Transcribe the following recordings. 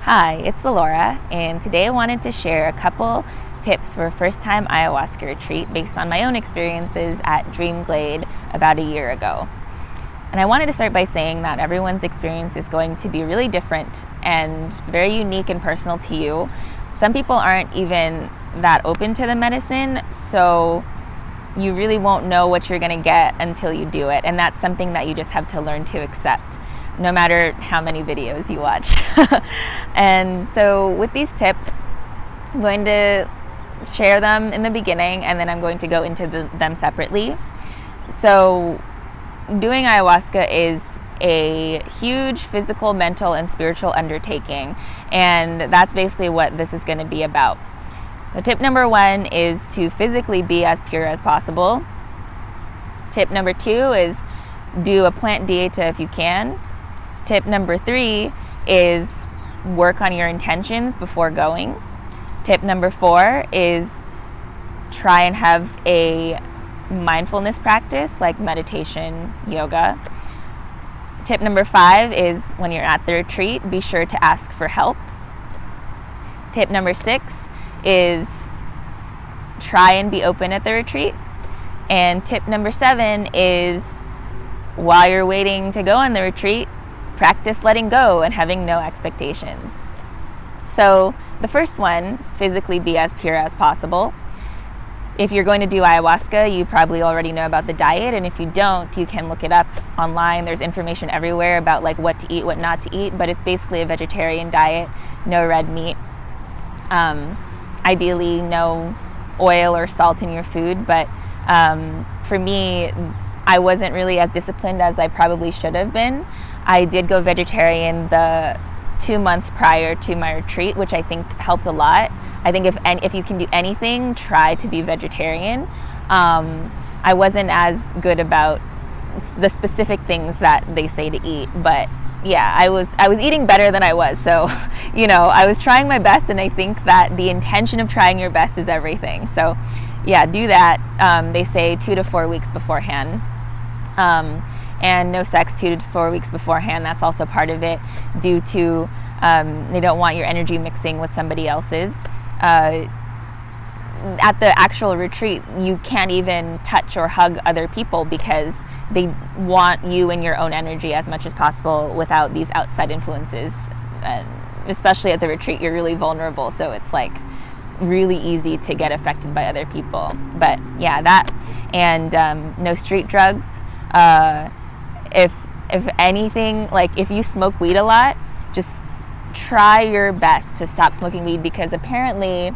Hi, it's Laura, and today I wanted to share a couple tips for a first-time ayahuasca retreat based on my own experiences at Dream Glade about a year ago. And I wanted to start by saying that everyone's experience is going to be really different and very unique and personal to you. Some people aren't even that open to the medicine, so you really won't know what you're going to get until you do it, and that's something that you just have to learn to accept, no matter how many videos you watch. And so with these tips, I'm going to share them in the beginning, and then I'm going to go into them separately. So doing ayahuasca is a huge physical, mental, and spiritual undertaking, and that's basically what this is going to be about. So tip number 1 is to physically be as pure as possible. Tip number 2 is do a plant dieta if you can. Tip number 3 is work on your intentions before going. Tip number 4 is try and have a mindfulness practice like meditation, yoga. Tip number 5 is when you're at the retreat, be sure to ask for help. Tip number 6 is try and be open at the retreat. And tip number 7 is while you're waiting to go on the retreat, practice letting go and having no expectations. So the first one, physically be as pure as possible. If you're going to do ayahuasca, you probably already know about the diet, and if you don't, you can look it up online. There's information everywhere about like what to eat, what not to eat, but it's basically a vegetarian diet, no red meat. Ideally, no oil or salt in your food, but for me, I wasn't really as disciplined as I probably should have been. I did go vegetarian the 2 months prior to my retreat, which I think helped a lot. I think if you can do anything, try to be vegetarian. I wasn't as good about the specific things that they say to eat, but yeah, I was eating better than I was. So, I was trying my best, and I think that the intention of trying your best is everything. So, yeah, do that. They say 2 to 4 weeks beforehand. And no sex 2 to 4 weeks beforehand. That's also part of it, due to they don't want your energy mixing with somebody else's. At the actual retreat, you can't even touch or hug other people because they want you in your own energy as much as possible without these outside influences. And especially at the retreat, you're really vulnerable, so it's like really easy to get affected by other people. But yeah, that, and no street drugs. If anything, like if you smoke weed a lot, just try your best to stop smoking weed, because apparently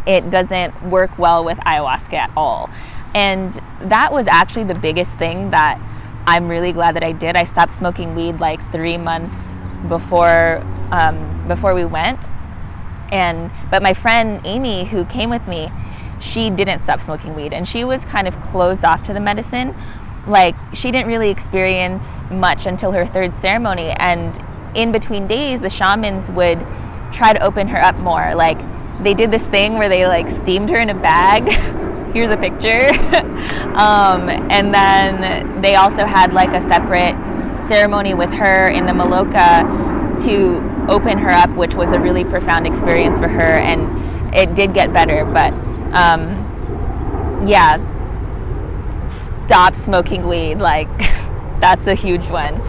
it doesn't work well with ayahuasca at all. And that was actually the biggest thing that I'm really glad that I did. I stopped smoking weed like 3 months before we went. But my friend Amy, who came with me, she didn't stop smoking weed, and she was kind of closed off to the medicine. Like, she didn't really experience much until her 3rd ceremony, and in between days, the shamans would try to open her up more. Like, they did this thing where they like steamed her in a bag. Here's a picture. And then they also had like a separate ceremony with her in the Maloka to open her up, which was a really profound experience for her, and it did get better. But yeah, stop smoking weed, like that's a huge one.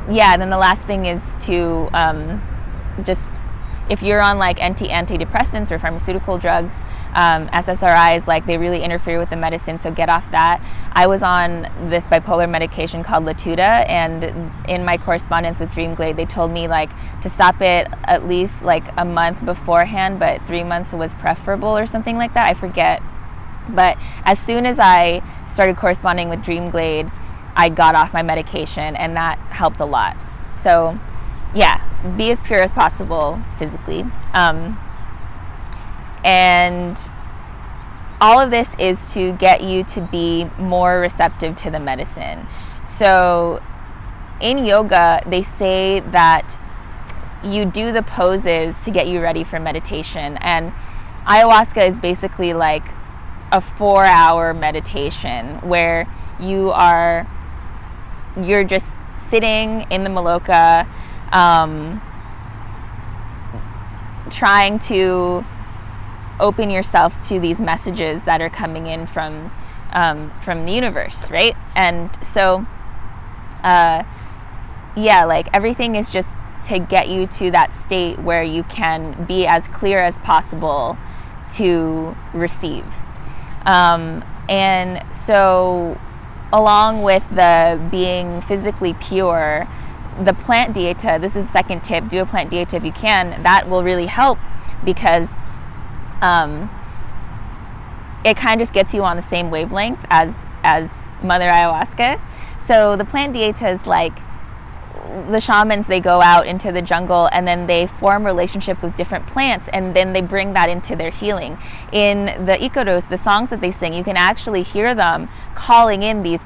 Yeah, then the last thing is to just, if you're on like antidepressants or pharmaceutical drugs, SSRIs, like they really interfere with the medicine, so get off that. I was on this bipolar medication called Latuda, and in my correspondence with Dream Glade, they told me like to stop it at least like a month beforehand, but 3 months was preferable or something like that. I forget. But as soon as I started corresponding with Dream Glade, I got off my medication, and that helped a lot. So yeah, be as pure as possible physically. And all of this is to get you to be more receptive to the medicine. So in yoga, they say that you do the poses to get you ready for meditation. And ayahuasca is basically like a 4-hour meditation where you're just sitting in the maloka, trying to open yourself to these messages that are coming in from the universe, right? And so, like everything is just to get you to that state where you can be as clear as possible to receive. And so, along with the being physically pure, the plant dieta, this is the second tip, do a plant dieta if you can. That will really help because it kind of just gets you on the same wavelength as Mother Ayahuasca. So the plant dieta is like the shamans, they go out into the jungle and then they form relationships with different plants, and then they bring that into their healing. In the Ikaros, the songs that they sing, you can actually hear them calling in these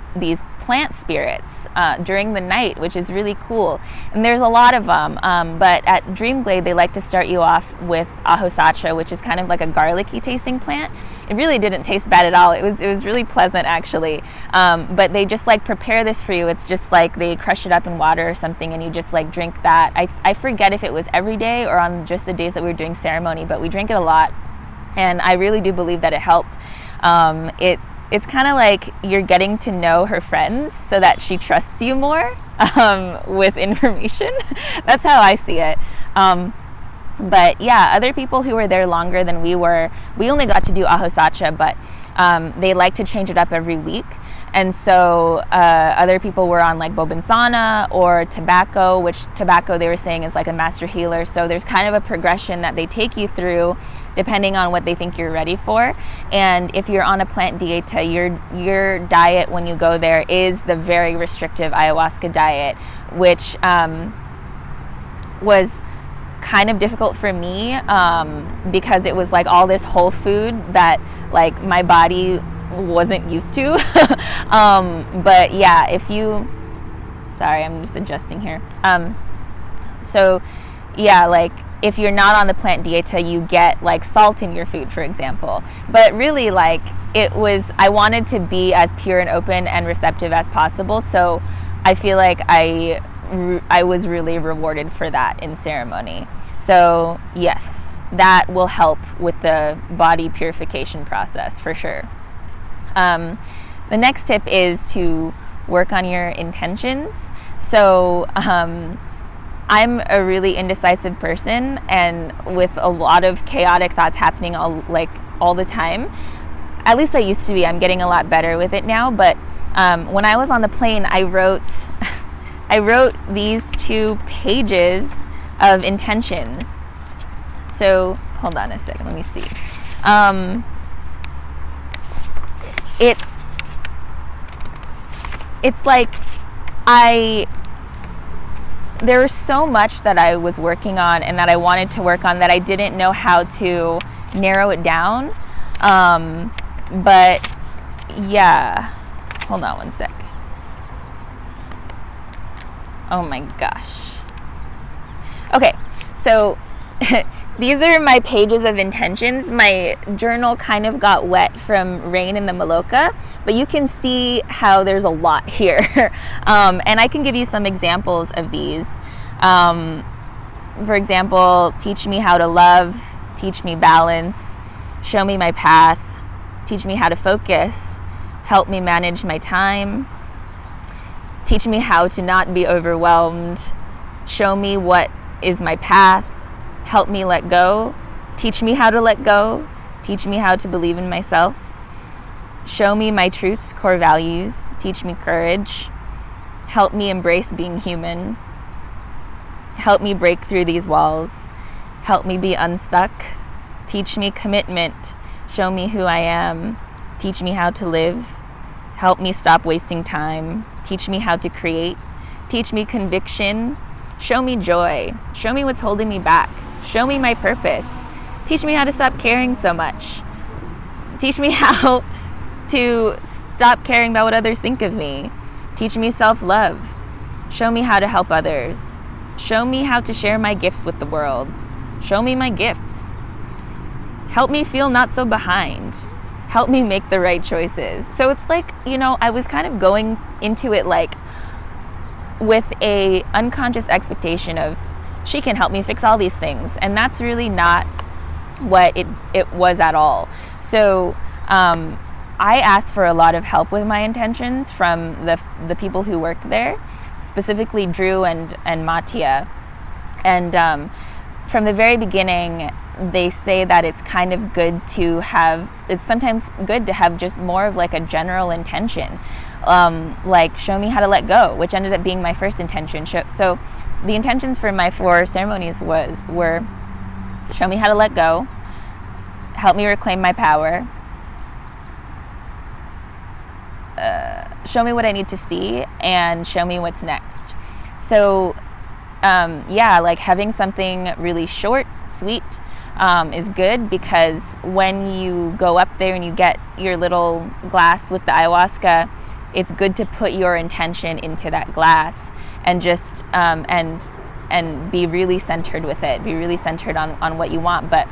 plant spirits during the night, which is really cool. And there's a lot of them, but at Dream Glade they like to start you off with Ayahuasca, which is kind of like a garlicky tasting plant. It really didn't taste bad at all. It was really pleasant actually, but they just like prepare this for you. It's just like they crush it up in water or something and you just like drink that. I forget if it was every day or on just the days that we were doing ceremony, but we drank it a lot, and I really do believe that it helped. It's kind of like you're getting to know her friends so that she trusts you more with information. That's how I see it. But yeah, other people who were there longer than we were, we only got to do Ayahuasca, but they like to change it up every week. And so other people were on like Bobinsana or tobacco, which tobacco they were saying is like a master healer. So there's kind of a progression that they take you through depending on what they think you're ready for. And if you're on a plant dieta, your diet when you go there is the very restrictive ayahuasca diet, which was kind of difficult for me because it was like all this whole food that like my body wasn't used to. But yeah, sorry, I'm just adjusting here. So yeah, like if you're not on the plant dieta, you get like salt in your food, for example. But really, like I wanted to be as pure and open and receptive as possible. So I feel like I was really rewarded for that in ceremony. So yes, that will help with the body purification process for sure. The next tip is to work on your intentions. So I'm a really indecisive person, and with a lot of chaotic thoughts happening all the time. At least I used to be. I'm getting a lot better with it now. But when I was on the plane, I wrote these 2 pages of intentions. So hold on a second. Let me see. It's like there was so much that I was working on and that I wanted to work on that I didn't know how to narrow it down. But yeah, hold on one sec. Oh my gosh. Okay, so these are my pages of intentions. My journal kind of got wet from rain in the Maloka, but you can see how there's a lot here. And I can give you some examples of these. For example, teach me how to love, teach me balance, show me my path, teach me how to focus, help me manage my time, teach me how to not be overwhelmed, show me what is my path, help me let go, teach me how to let go, teach me how to believe in myself, show me my truths, core values, teach me courage, help me embrace being human, help me break through these walls, help me be unstuck, teach me commitment, show me who I am, teach me how to live, help me stop wasting time, teach me how to create, teach me conviction, show me joy, show me what's holding me back, show me my purpose, teach me how to stop caring so much, teach me how to stop caring about what others think of me, teach me self-love, show me how to help others, show me how to share my gifts with the world, show me my gifts, help me feel not so behind, help me make the right choices. So it's like, I was kind of going into it like with a unconscious expectation of she can help me fix all these things, and that's really not what it was at all. So I asked for a lot of help with my intentions from the people who worked there, specifically Drew and Mattia. And from the very beginning, they say that it's kind of good to have, it's sometimes good to have just more of like a general intention, like show me how to let go, which ended up being my first intention. So the intentions for my 4 ceremonies were show me how to let go, help me reclaim my power, show me what I need to see, and show me what's next. So like having something really short, sweet, is good, because when you go up there and you get your little glass with the ayahuasca, it's good to put your intention into that glass and just and be really centered with it, be really centered on what you want. But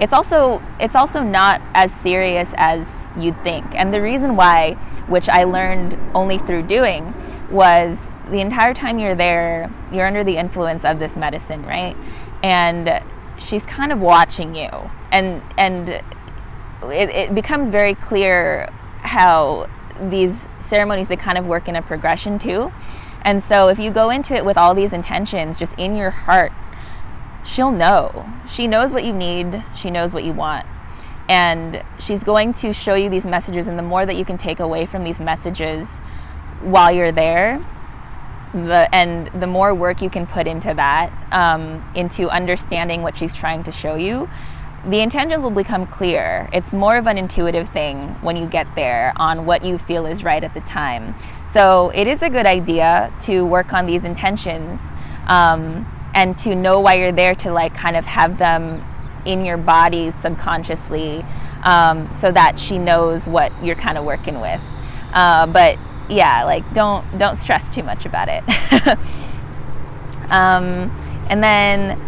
it's also not as serious as you'd think. And the reason why, which I learned only through doing, was the entire time you're there, you're under the influence of this medicine, right? And she's kind of watching you. And it becomes very clear how these ceremonies, they kind of work in a progression too. And so if you go into it with all these intentions just in your heart, she'll know. She knows what you need. She knows what you want. And she's going to show you these messages. And the more that you can take away from these messages while you're there, the more work you can put into that, into understanding what she's trying to show you, the intentions will become clear. It's more of an intuitive thing when you get there on what you feel is right at the time. So it is a good idea to work on these intentions, and to know why you're there, to like kind of have them in your body subconsciously, so that she knows what you're kind of working with. But yeah, like don't stress too much about it. And then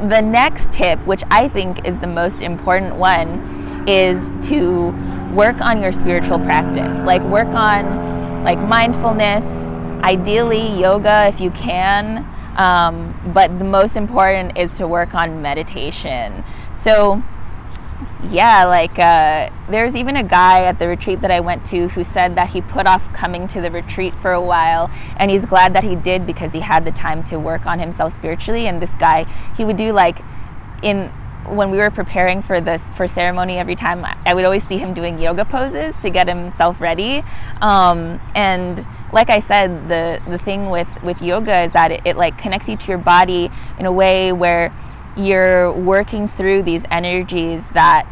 the next tip, which I think is the most important one, is to work on your spiritual practice. Like work on like mindfulness, ideally yoga if you can. But the most important is to work on meditation. So yeah, like there's even a guy at the retreat that I went to who said that he put off coming to the retreat for a while, and he's glad that he did because he had the time to work on himself spiritually. And this guy, he would do like when we were preparing for ceremony, every time I would always see him doing yoga poses to get himself ready. And like I said, the thing with yoga is that it like connects you to your body in a way where you're working through these energies that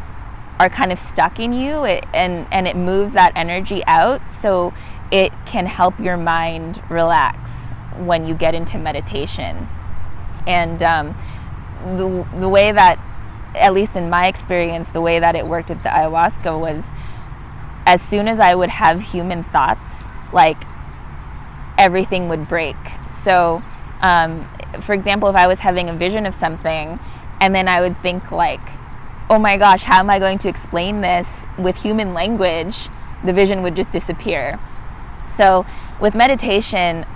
are kind of stuck in you, and it moves that energy out, so it can help your mind relax when you get into meditation. And the way that, at least in my experience, the way that it worked with the ayahuasca was, as soon as I would have human thoughts, like everything would break. So for example, if I was having a vision of something, and then I would think like, oh my gosh, how am I going to explain this with human language? The vision would just disappear. So with meditation,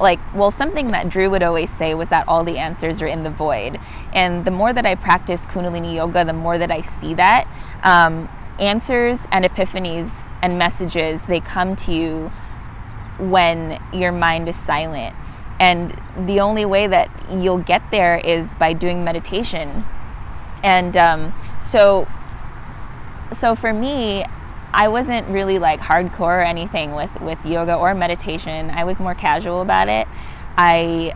something that Drew would always say was that all the answers are in the void. And the more that I practice Kundalini Yoga, the more that I see that answers and epiphanies and messages, they come to you when your mind is silent. And the only way that you'll get there is by doing meditation. And so for me, I wasn't really like hardcore or anything with yoga or meditation. I was more casual about it. I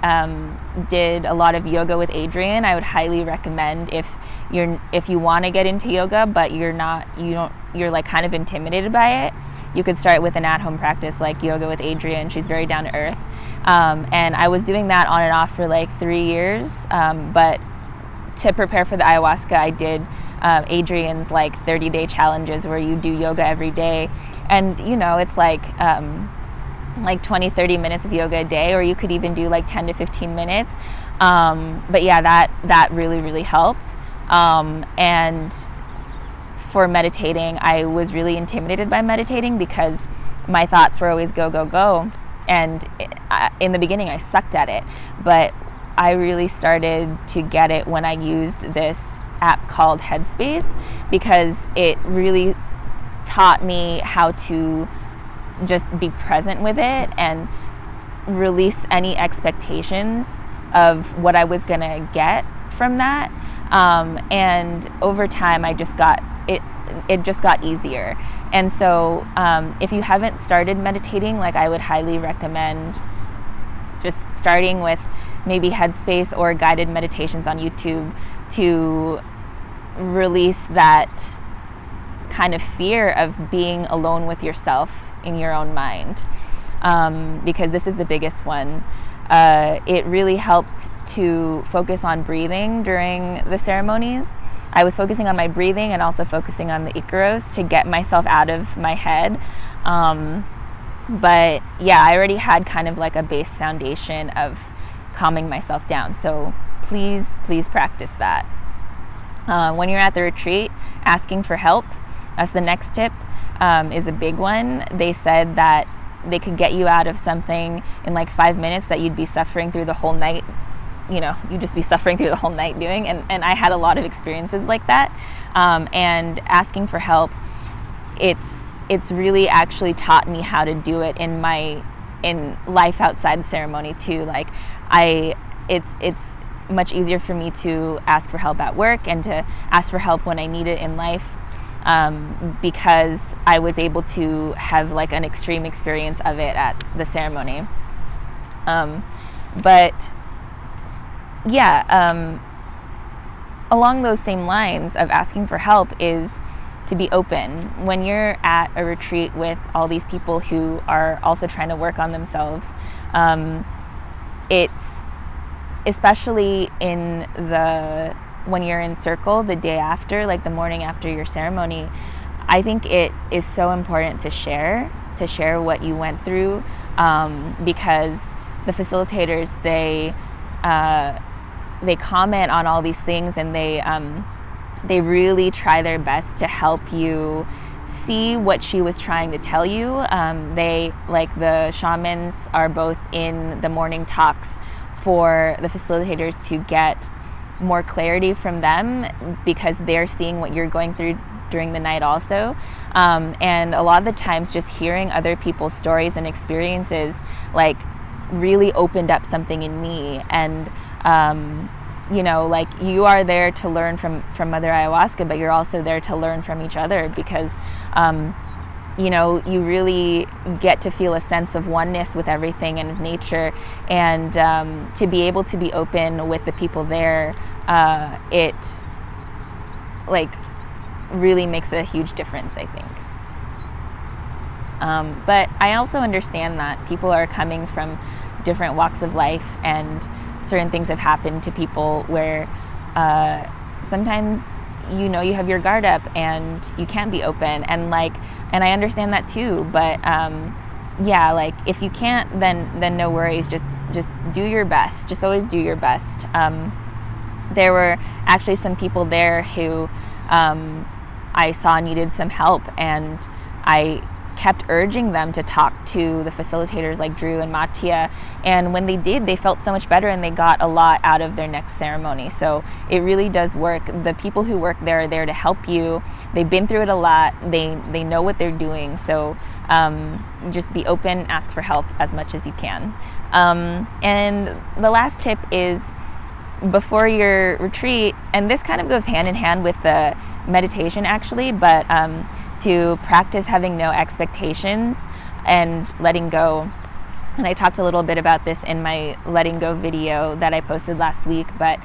did a lot of yoga with Adrian. I would highly recommend if you want to get into yoga, but you're like kind of intimidated by it, you could start with an at-home practice like yoga with Adrian. She's very down to earth. And I was doing that on and off for like 3 years. But to prepare for the ayahuasca, I did Adrian's like 30-day challenges where you do yoga every day. And, it's like 20-30 minutes of yoga a day, or you could even do like 10 to 15 minutes. But yeah, that really, really helped. And for meditating, I was really intimidated by meditating because my thoughts were always go, go, go. And in the beginning, I sucked at it, but I really started to get it when I used this app called Headspace, because it really taught me how to just be present with it and release any expectations of what I was gonna get from that. And over time, I just got it just got easier. And so if you haven't started meditating, like, I would highly recommend just starting with maybe Headspace or guided meditations on YouTube to release that kind of fear of being alone with yourself in your own mind, because this is the biggest one. It really helped to focus on breathing during the ceremonies. I was focusing on my breathing and also focusing on the Icaros to get myself out of my head. But yeah, I already had kind of like a base foundation of calming myself down. So please practice that. When you're at the retreat, asking for help, that's the next tip, is a big one. They said that they could get you out of something in like 5 minutes that you'd be suffering through the whole night. You'd just be suffering through the whole night doing. And I had a lot of experiences like that. And asking for help, it's really actually taught me how to do it in life outside the ceremony too. Like, it's much easier for me to ask for help at work and to ask for help when I need it in life, because I was able to have like an extreme experience of it at the ceremony. But yeah, along those same lines of asking for help is to be open. When you're at a retreat with all these people who are also trying to work on themselves, it's especially when you're in circle the day after, like the morning after your ceremony, I think it is so important to share what you went through, because the facilitators, they comment on all these things, and they really try their best to help you see what she was trying to tell you. They, like, the shamans are both in the morning talks for the facilitators to get more clarity from them, because they're seeing what you're going through during the night also. And a lot of the times just hearing other people's stories and experiences, like, really opened up something in me. And like, you are there to learn from Mother Ayahuasca, but you're also there to learn from each other, because you really get to feel a sense of oneness with everything and nature. And to be able to be open with the people there, it like really makes a huge difference, I think. But I also understand that people are coming from different walks of life, and certain things have happened to people where sometimes you have your guard up and you can't be open, and I understand that too. But like, if you can't, then no worries. Just do your best. Just always do your best. There were actually some people there who I saw needed some help, and I kept urging them to talk to the facilitators like Drew and Mattia, and when they did, they felt so much better, and they got a lot out of their next ceremony. So it really does work. The people who work there are there to help you. They've been through it a lot. They know what they're doing. So just be open, ask for help as much as you can. And the last tip is, before your retreat, and this kind of goes hand in hand with the meditation actually, but to practice having no expectations and letting go. And I talked a little bit about this in my letting go video that I posted last week, but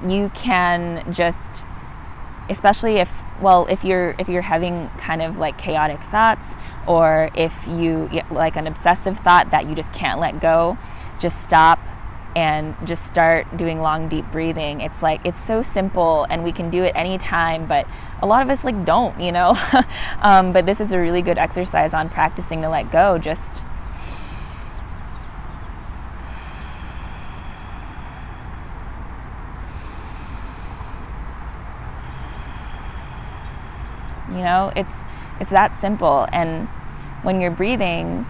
you can just, especially if you're having kind of like chaotic thoughts, or if you like an obsessive thought that you just can't let go, just stop and just start doing long, deep breathing. It's so simple, and we can do it anytime, but a lot of us don't, but this is a really good exercise on practicing to let go. Just it's that simple. And when you're breathing,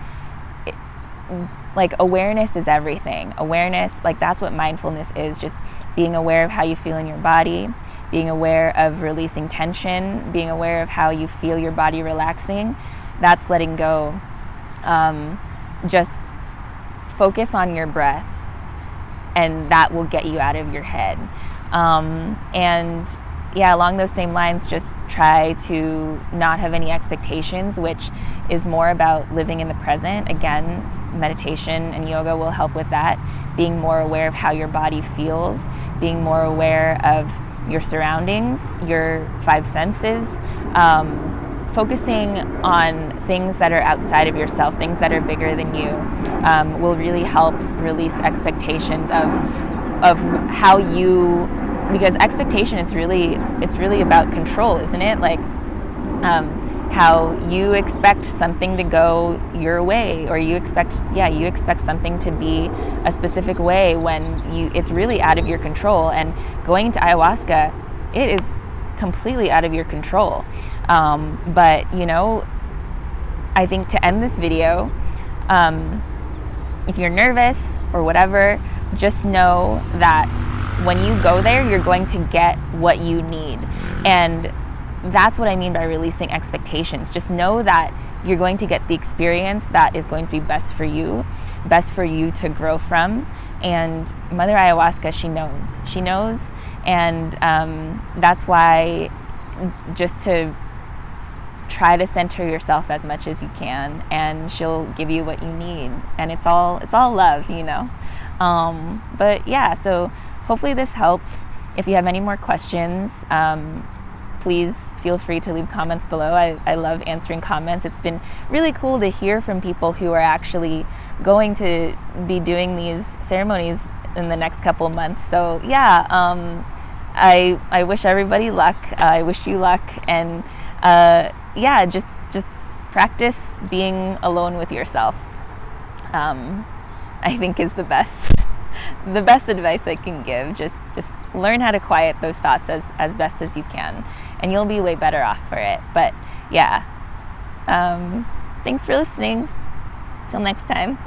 like, awareness is everything. Awareness, like, that's what mindfulness is, just being aware of how you feel in your body, being aware of releasing tension, being aware of how you feel your body relaxing. That's letting go. Just focus on your breath, and that will get you out of your head. And yeah, along those same lines, just try to not have any expectations, which is more about living in the present. Again, meditation and yoga will help with that. Being more aware of how your body feels, being more aware of your surroundings, your five senses, focusing on things that are outside of yourself, things that are bigger than you, will really help release expectations of how you, because expectation, it's really about control, isn't it? Like, how you expect something to go your way, or you expect something to be a specific way when it's really out of your control. And going to ayahuasca, it is completely out of your control. But I think to end this video, if you're nervous or whatever, just know that when you go there, you're going to get what you need. And that's what I mean by releasing expectations. Just know that you're going to get the experience that is going to be best for you to grow from. And Mother Ayahuasca, she knows. And that's why, just to try to center yourself as much as you can, and she'll give you what you need. And it's all love, But yeah, so hopefully this helps. If you have any more questions, please feel free to leave comments below. I love answering comments. It's been really cool to hear from people who are actually going to be doing these ceremonies in the next couple of months. So yeah, I wish everybody luck. I wish you luck. And yeah, just practice being alone with yourself. I think is the best advice I can give. Just learn how to quiet those thoughts as best as you can, and you'll be way better off for it. But yeah, thanks for listening. Till next time.